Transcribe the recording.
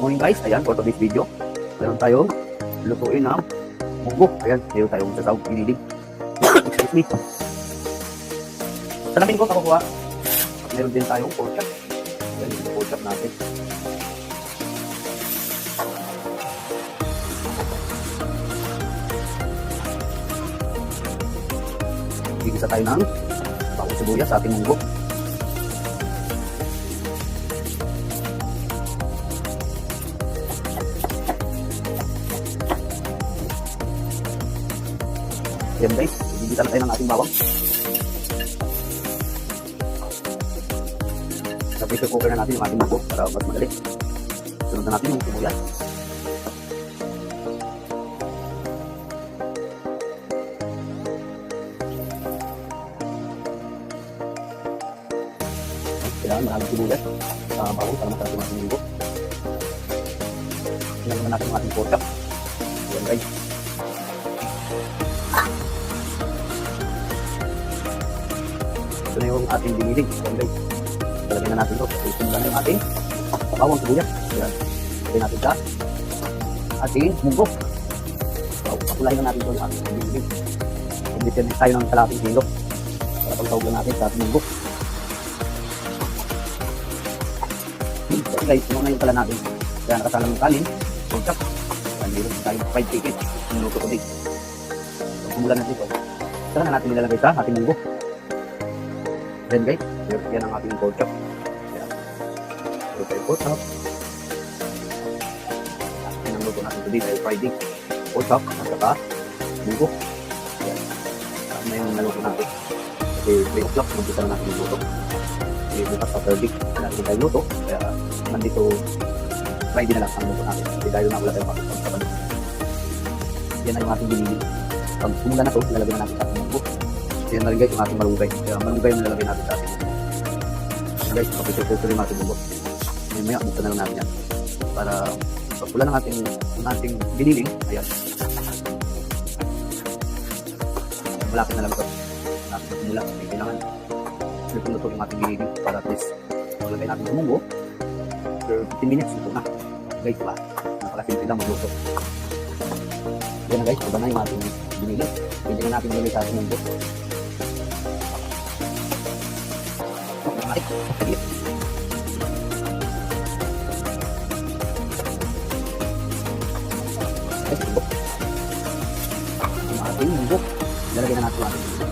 Morning guys, ayan for today's video. Meron tayong lutuin na munggo. Ayan, meron tayong sasaw, ginilig. Excuse me. Salamin ko kakuha. Meron din tayong pork chop. Ayan yung pork chop natin. Gigisa tayo ng bawang sibuyas sa ating munggo. Ayan guys, gigisa na tayo ng ating bawang. Sa pressure cooker na natin yung ating munggo para mas madali. Sunod na natin yung sibuyas. Kailangan maraming sibuyas sa bawang para masarap yung ating munggo. Tingnan naman natin yung ating pork chop. Ayan guys. Ito na yung ating dinilig. Ayan guys. Talagyan na natin ito. Isunod na yung ating bawang sibuyas. Ayan. Talagyan natin sa ating munggo. So, papulahin na natin ito yung ating dinilig. Pagditin tayo ng kalating kilo para pagtawag na natin sa ating munggo. So guys, muna yung pala natin. Kaya nakasalang ng kanin, pork chop. Meron tayong fried chicken. Minuto ko din. So, kumulan natin ito. Saka na natin nilalagay sa ating munggo. Then guys, yan ang ating pork chop. Ayan. Ito tayo pork chop. Yan ang luto natin today dahil Friday. Pork chop at saka munggo. Ayan. Saka na yung naluto natin. Kasi 3 o'clock, mag-isa na natin yung luto. Kasi bukas sa Thursday, natin tayo luto. Kaya nandito Friday na lang ang luto natin. Kasi dahil na wala tayong pagkakalito. Yan na yung ating binili. Pag sumula na ito, lalagyan na natin sa ating munggo. Yan na rin guys yung ating malunggay. Kaya malunggay yung nilalagay natin sa ating munggo. Guys, kapit-kapit rin natin munggo. Maya, buksan na lang natin yan. Para pagpula ng ating biniling, ayan. Malapit na lang ito. Malapit na simula. May kailangan luto yung ating biniling para at least malagay natin sa munggo. After 15 minutes, ito na. Guys, diba? Napakasimple lang magluto. Yan na guys, iba na yung ating biniling. Pwede na natin nilagay sa ating munggo. Yung ating munggo, lalagyan na natin yung ating munggo.